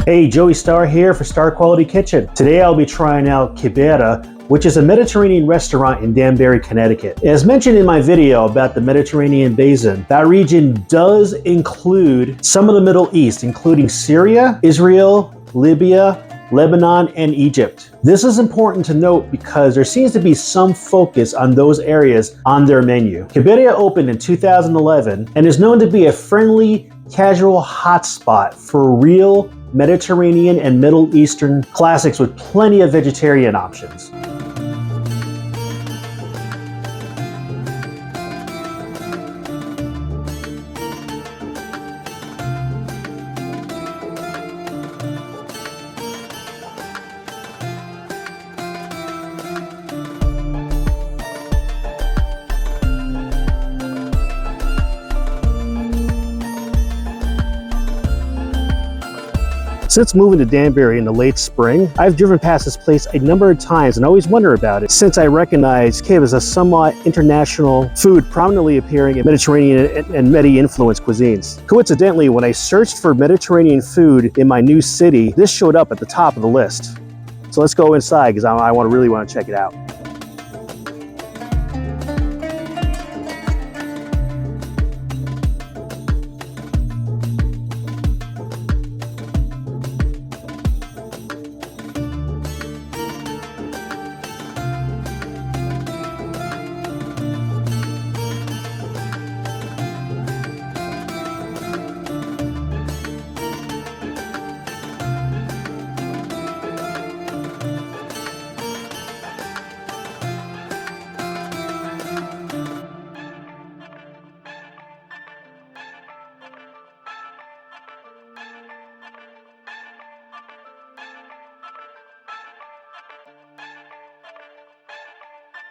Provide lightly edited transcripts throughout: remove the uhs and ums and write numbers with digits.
Hey, Joey Starr here for Starr Quality Kitchen. Today I'll be trying out Kibberia, which is a Mediterranean restaurant in Danbury, Connecticut. As mentioned in my video about the Mediterranean basin, that region does include some of the Middle East, including Syria, Israel, Libya, Lebanon, and Egypt. This is important to note because there seems to be some focus on those areas on their menu. Kibberia opened in 2011 and is known to be a friendly, casual hotspot for real Mediterranean and Middle Eastern classics with plenty of vegetarian options. Since moving to Danbury in the late spring, I've driven past this place a number of times and always wonder about it, since I recognize Kib as a somewhat international food prominently appearing in Mediterranean and Medi-influenced cuisines. Coincidentally, when I searched for Mediterranean food in my new city, this showed up at the top of the list. So let's go inside because I really want to check it out.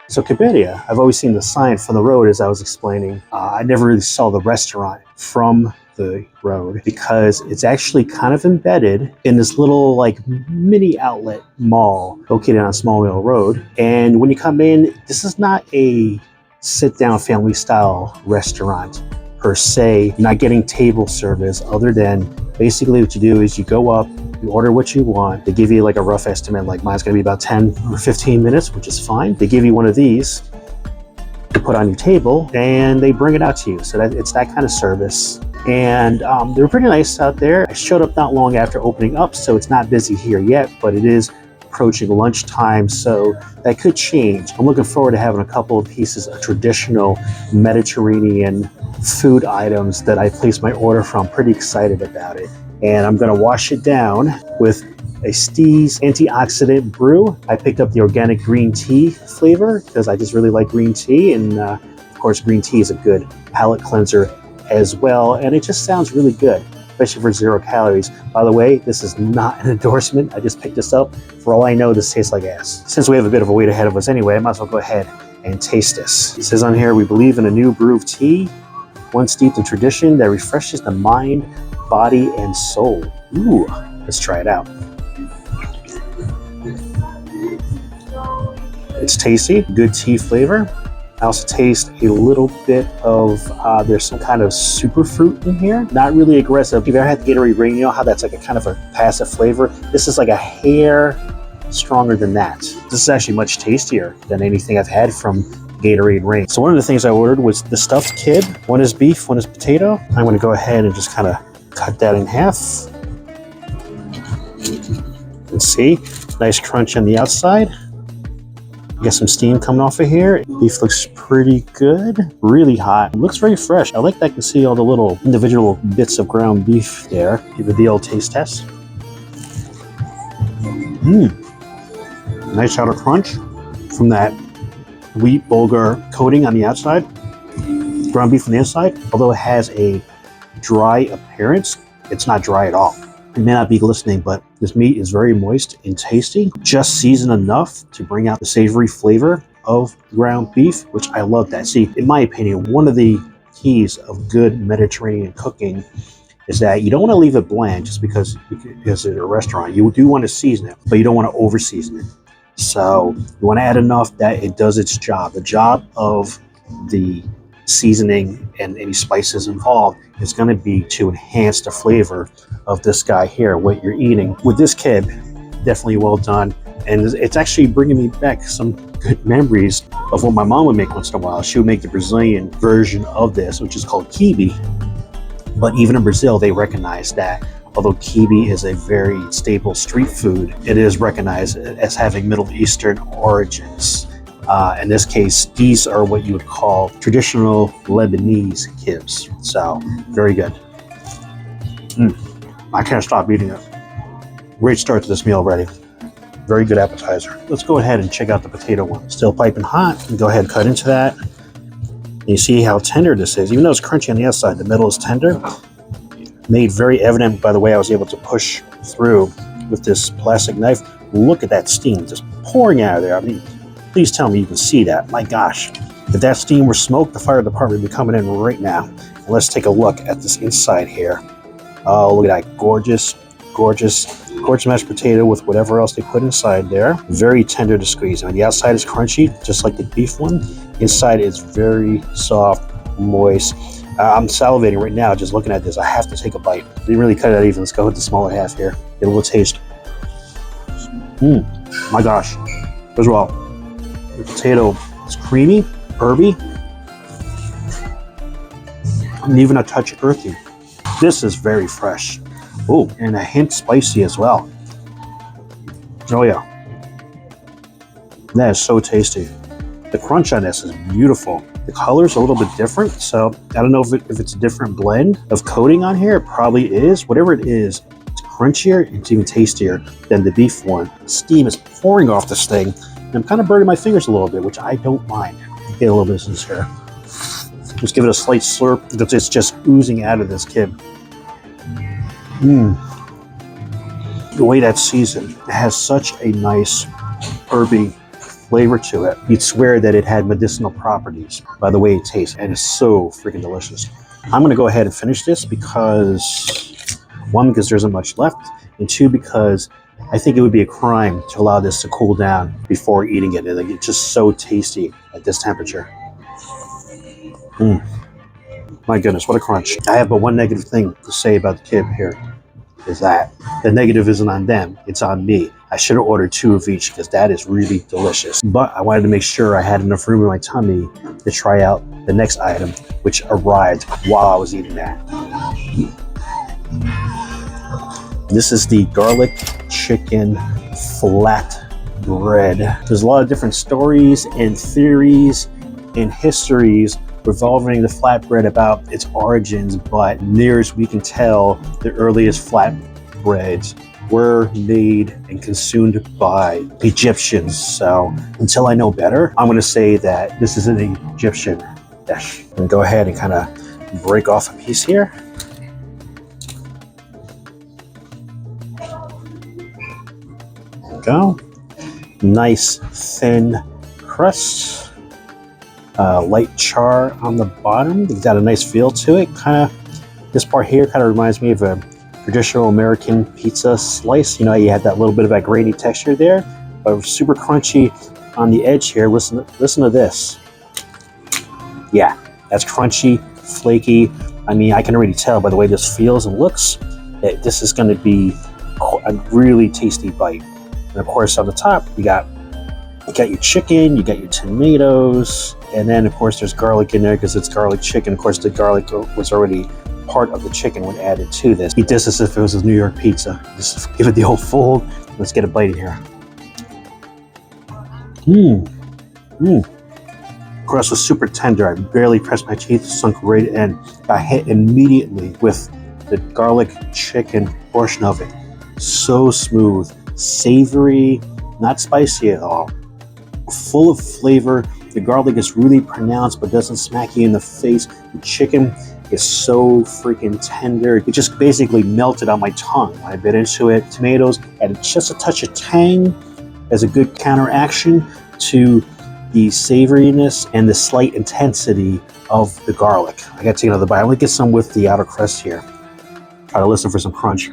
So Kibberia, I've always seen the sign from the road as I was explaining. I never really saw the restaurant from the road because it's actually kind of embedded in this little like mini outlet mall located on Small Mill Road. And when you come in, this is not a sit-down family style restaurant per se. You're not getting table service other than basically what you do is you go up, you order what you want. They give you like a rough estimate, like mine's gonna be about 10 or 15 minutes, which is fine. They give you one of these to put on your table and they bring it out to you. So it's that kind of service. And they were pretty nice out there. I showed up not long after opening up, so it's not busy here yet, but it is approaching lunchtime, so that could change. I'm looking forward to having a couple of pieces of traditional Mediterranean food items that I placed my order from. Pretty excited about it. And I'm gonna wash it down with a Steve's antioxidant brew. I picked up the organic green tea flavor because I just really like green tea, and of course green tea is a good palate cleanser as well, and it just sounds really good, especially for 0 calories. By the way, this is not an endorsement. I just picked this up. For all I know, this tastes like ass. Since we have a bit of a wait ahead of us anyway, I might as well go ahead and taste this. It says on here, we believe in a new brew of tea, one steeped in tradition that refreshes the mind, body, and soul. Ooh, let's try it out. It's tasty, good tea flavor. I also taste a little bit of, there's some kind of super fruit in here. Not really aggressive. If you ever had the Gatorade Rain, you know how that's like a kind of a passive flavor? This is like a hair stronger than that. This is actually much tastier than anything I've had from Gatorade Rain. So one of the things I ordered was the stuffed kid. One is beef, one is potato. I'm gonna go ahead and just kind of cut that in half. And see, nice crunch on the outside. Get some steam coming off of here. Beef looks pretty good, really hot. It looks very fresh. I like that I can see all the little individual bits of ground beef there. Give it the old taste test. Nice outer crunch from that wheat bulgur coating on the outside. Ground beef on the inside, although it has a dry appearance, it's not dry at all. It may not be glistening, but this meat is very moist and tasty. Just seasoned enough to bring out the savory flavor of ground beef, which I love that. See, in my opinion, one of the keys of good Mediterranean cooking is that you don't want to leave it bland just because it's a restaurant. You do want to season it, but you don't want to over season it. So you want to add enough that it does its job. The job of the seasoning and any spices involved is going to be to enhance the flavor of this guy here, what you're eating. With this kib, definitely well done. And it's actually bringing me back some good memories of what my mom would make once in a while. She would make the Brazilian version of this, which is called quibe. But even in Brazil, they recognize that although quibe is a very staple street food, it is recognized as having Middle Eastern origins. In this case, these are what you would call traditional Lebanese kibs. So, very good. I can't stop eating it. Great start to this meal already. Very good appetizer. Let's go ahead and check out the potato one. Still piping hot. And go ahead and cut into that. And you see how tender this is. Even though it's crunchy on the outside, the middle is tender. Made very evident by the way I was able to push through with this plastic knife. Look at that steam just pouring out of there. I mean, please tell me you can see that. My gosh. If that steam were smoke, the fire department would be coming in right now. And let's take a look at this inside here. Oh, look at that. Gorgeous, gorgeous mashed potato with whatever else they put inside there. Very tender to squeeze. I mean, the outside is crunchy, just like the beef one. Inside is very soft, moist. I'm salivating right now just looking at this. I have to take a bite. Didn't really cut it even. Let's go with the smaller half here. Get a little taste. My gosh. First of all, the potato is creamy, herby, and even a touch earthy. This is very fresh. Oh, and a hint spicy as well. Oh yeah. That is so tasty. The crunch on this is beautiful. The color's a little bit different, so I don't know if it's a different blend of coating on here. It probably is. Whatever it is, it's crunchier, it's even tastier than the beef one. Steam is pouring off this thing, and I'm kind of burning my fingers a little bit, which I don't mind. Get a little bit of this here. Just give it a slight slurp. It's just oozing out of this kib. The way that's seasoned, it has such a nice herby flavor to it. You'd swear that it had medicinal properties by the way it tastes, and it's so freaking delicious. I'm gonna go ahead and finish this because, one, because there isn't much left, and two, because I think it would be a crime to allow this to cool down before eating it. It's just so tasty at this temperature. My goodness, what a crunch. I have but one negative thing to say about the kib here, is that the negative isn't on them, it's on me. I should have ordered 2 of each because that is really delicious. But I wanted to make sure I had enough room in my tummy to try out the next item, which arrived while I was eating that. This is the garlic chicken flat bread. There's a lot of different stories and theories and histories revolving the flatbread about its origins, but near as we can tell, the earliest flatbreads were made and consumed by Egyptians. So until I know better, I'm going to say that this is an Egyptian dish. And go ahead and kind of break off a piece here. There we go. Nice thin crust. Light char on the bottom. It's got a nice feel to it. This part here kind of reminds me of a traditional American pizza slice. You know, you had that little bit of that grainy texture there, but super crunchy on the edge here. Listen to this. Yeah, that's crunchy, flaky. I mean, I can already tell by the way this feels and looks that this is going to be a really tasty bite. And of course, on the top, you got your chicken, you got your tomatoes, and then of course there's garlic in there because it's garlic chicken. Of course, the garlic was already part of the chicken when added to this. Eat this as if it was a New York pizza. Just give it the old fold. Let's get a bite in here. Crust was super tender. I barely pressed my teeth, sunk right in. Got hit immediately with the garlic chicken portion of it. So smooth, savory, not spicy at all. Full of flavor. The garlic is really pronounced but doesn't smack you in the face. The chicken is so freaking tender. It just basically melted on my tongue when I bit into it. Tomatoes added just a touch of tang as a good counteraction to the savoriness and the slight intensity of the garlic. I gotta take another bite. I'm gonna get some with the outer crust here. Try to listen for some crunch.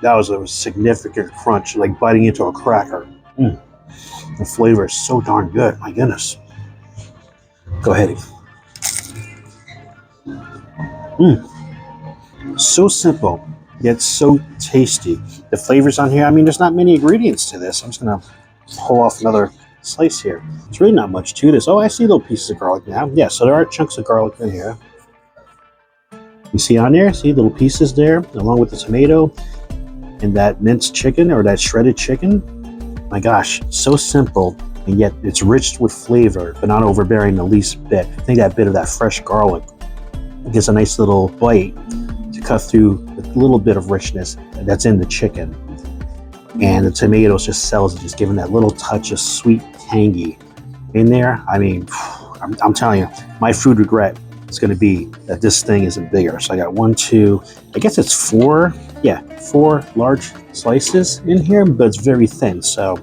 That was a significant crunch, like biting into a cracker. The flavor is so darn good, my goodness. Go ahead. So simple, yet so tasty. The flavors on here, I mean, there's not many ingredients to this. I'm just gonna pull off another slice here. There's really not much to this. Oh, I see little pieces of garlic now. Yeah, so there are chunks of garlic in here. You see on there, see little pieces there, along with the tomato and that minced chicken or that shredded chicken. My gosh, so simple, and yet it's rich with flavor, but not overbearing the least bit. I think that bit of that fresh garlic gives a nice little bite to cut through the little bit of richness that's in the chicken. And the tomatoes just sells it, just giving that little touch of sweet tangy in there. I mean, I'm telling you, my food regret is going to be that this thing isn't bigger. So I got 1, 2, I guess it's 4. Yeah, 4 large slices in here, but it's very thin. So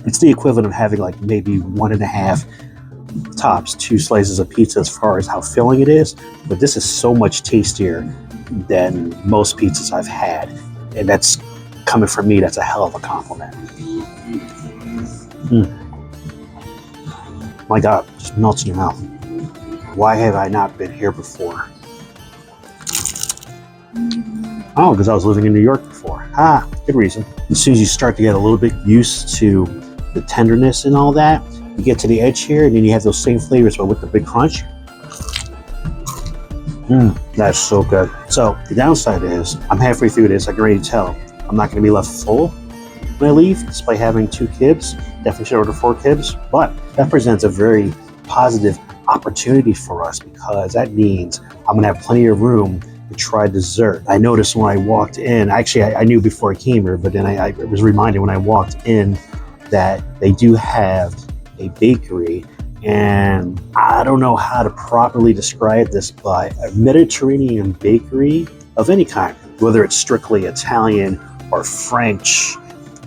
it's the equivalent of having like maybe 1.5 tops 2 slices of pizza as far as how filling it is. But this is so much tastier than most pizzas I've had. And that's coming from me, that's a hell of a compliment. My God, just melts in your mouth. Why have I not been here before? Oh, because I was living in New York before. Good reason. As soon as you start to get a little bit used to the tenderness and all that, you get to the edge here, and then you have those same flavors, but with the big crunch. That's so good. So the downside is, I'm halfway through this. I can already tell I'm not going to be left full when I leave, despite having 2 kids. Definitely should order 4 kids, but that presents a very positive opportunity for us because that means I'm going to have plenty of room to try dessert. I noticed when I walked in, actually I knew before I came here, but then I was reminded when I walked in that they do have a bakery, and I don't know how to properly describe this, but a Mediterranean bakery of any kind, whether it's strictly Italian or French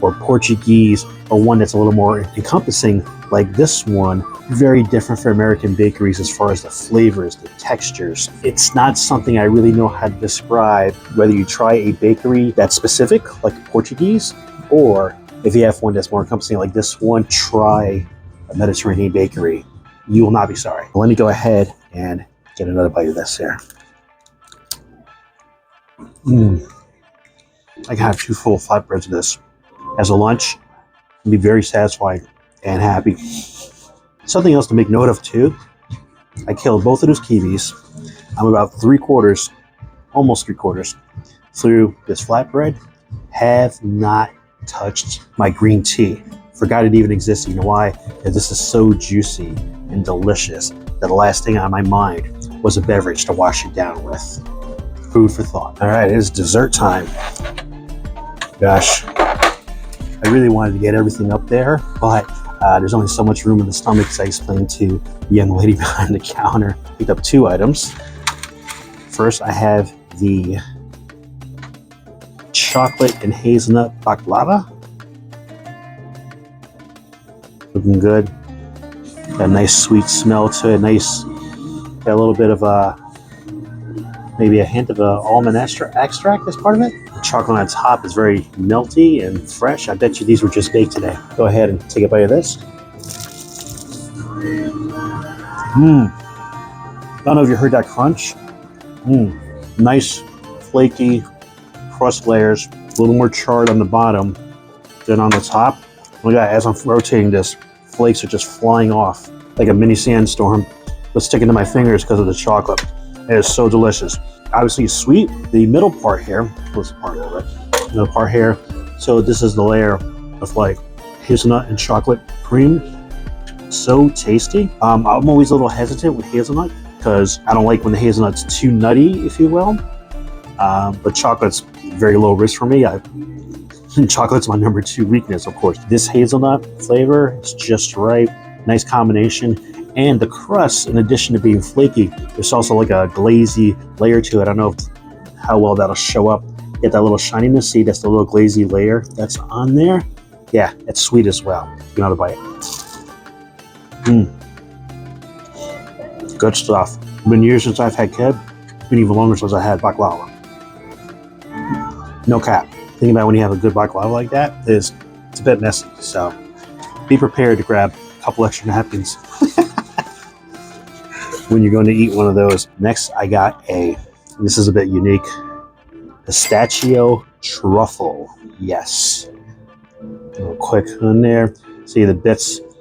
or Portuguese, or one that's a little more encompassing like this one. Very different for American bakeries as far as the flavors, the textures. It's not something I really know how to describe, whether you try a bakery that's specific, like Portuguese, or if you have one that's more encompassing like this one, try a Mediterranean bakery. You will not be sorry. Let me go ahead and get another bite of this here. I can have 2 full flatbreads of this as a lunch and be very satisfied and happy. Something else to make note of too, I killed both of those kiwis. I'm about 3/4, almost 3/4 through this flatbread. Have not touched my green tea. Forgot it even existed. You know why? Because this is so juicy and delicious that the last thing on my mind was a beverage to wash it down with. Food for thought. All right, it is dessert time. Gosh, I really wanted to get everything up there, but there's only so much room in the stomach, as I explained to the young lady behind the counter. Picked up 2 items. First, I have the chocolate and hazelnut baklava. Looking good. Got a nice sweet smell to it. Got a little bit of maybe a hint of almond extract as part of it. The chocolate on top is very melty and fresh. I bet you these were just baked today. Go ahead and take a bite of this. Don't know if you heard that crunch. Nice, flaky crust layers. A little more charred on the bottom than on the top. Look at that, as I'm rotating this, flakes are just flying off like a mini sandstorm. But sticking to my fingers because of the chocolate. It is so delicious. Obviously sweet. The middle part here, what's the part of it? Middle part here. So this is the layer of like hazelnut and chocolate cream. So tasty. I'm always a little hesitant with hazelnut because I don't like when the hazelnut's too nutty, if you will. But chocolate's very low risk for me. Chocolate's my number 2 weakness, of course. This hazelnut flavor is just right. Nice combination. And the crust, in addition to being flaky, there's also like a glazy layer to it. I don't know how well that'll show up. Get that little shininess. See, that's the little glazy layer that's on there. Yeah, it's sweet as well. Give another bite. Good stuff. It's been years since I've had keb. It's been even longer since I had baklava. No cap. Think about when you have a good baklava like that, it's a bit messy. So be prepared to grab a couple extra napkins. when you're going to eat one of those. Next, I got this is a bit unique, pistachio truffle. Yes. Real quick on there. See the bits of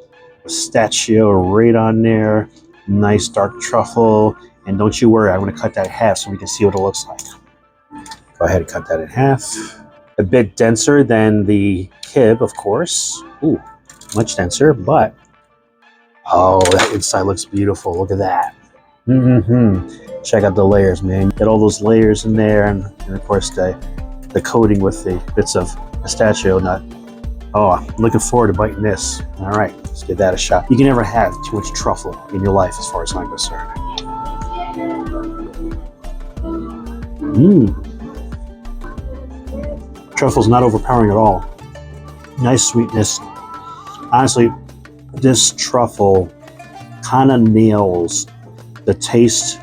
pistachio right on there. Nice dark truffle. And don't you worry, I'm going to cut that in half so we can see what it looks like. Go ahead and cut that in half. A bit denser than the kib, of course. Ooh, much denser, but oh, that inside looks beautiful. Look at that. Check out the layers, man. Get all those layers in there, and of course the coating with the bits of pistachio nut. Oh, I'm looking forward to biting this. All right, let's give that a shot. You can never have too much truffle in your life, as far as I'm concerned. Truffle's not overpowering at all. Nice sweetness. Honestly, this truffle kind of nails the taste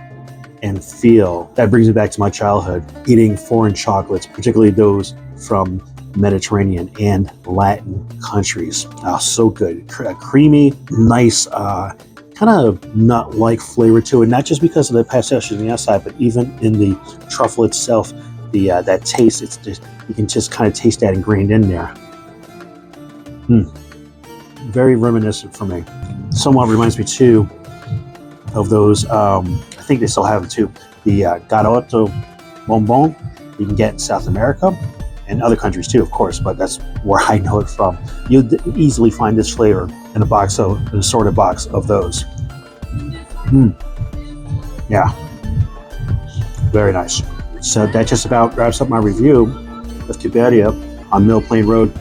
and feel. That brings me back to my childhood, eating foreign chocolates, particularly those from Mediterranean and Latin countries. So good. Creamy, nice, kind of nut-like flavor to it, not just because of the pistachios on the outside, but even in the truffle itself, that taste, it's just, you can just kind of taste that ingrained in there. Very reminiscent for me. Somewhat reminds me too of those, I think they still have it too, the garoto bonbon you can get in South America and other countries too, of course, but that's where I know it from. You'll easily find this flavor in an assorted box of those. Yeah, very nice. So that just about wraps up my review of Kibberia on Mill Plain Road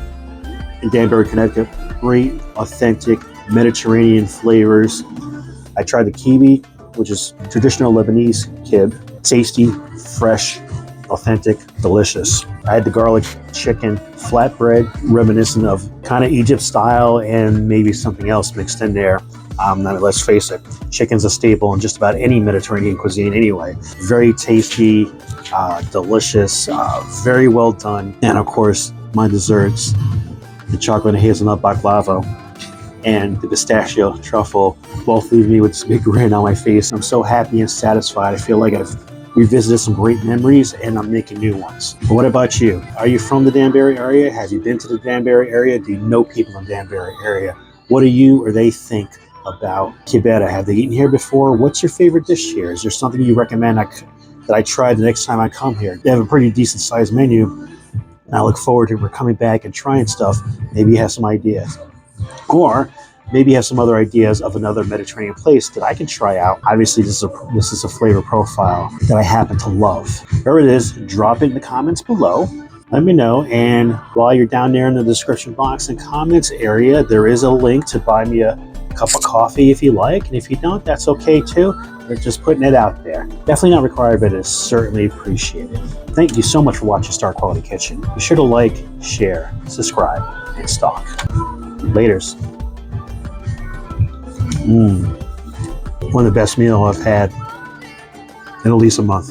in Danbury, Connecticut. Great, authentic Mediterranean flavors. I tried the kiwi, which is traditional Lebanese kib. Tasty, fresh, authentic, delicious. I had the garlic chicken flatbread, reminiscent of kind of Egypt style and maybe something else mixed in there. Let's face it, chicken's a staple in just about any Mediterranean cuisine anyway. Very tasty, delicious, very well done. And of course, my desserts, the chocolate and hazelnut baklava and the pistachio truffle both leave me with this big grin on my face. I'm so happy and satisfied. I feel like I've revisited some great memories and I'm making new ones. But what about you? Are you from the Danbury area? Have you been to the Danbury area? Do you know people in the Danbury area? What do you or they think about Kibberia? Have they eaten here before? What's your favorite dish here? Is there something you recommend that I try the next time I come here? They have a pretty decent sized menu, and I look forward to coming back and trying stuff. Maybe you have some ideas. Or maybe you have some other ideas of another Mediterranean place that I can try out. Obviously, this is a flavor profile that I happen to love. Whatever it is, drop it in the comments below. Let me know. And while you're down there in the description box and comments area, there is a link to buy me a cup of coffee if you like. And if you don't, that's okay too. We're just putting it out there. Definitely not required, but it's certainly appreciated. Thank you so much for watching Starr Quality Kitchen. Be sure to like, share, subscribe, and stalk. Laters. One of the best meals I've had in at least a month.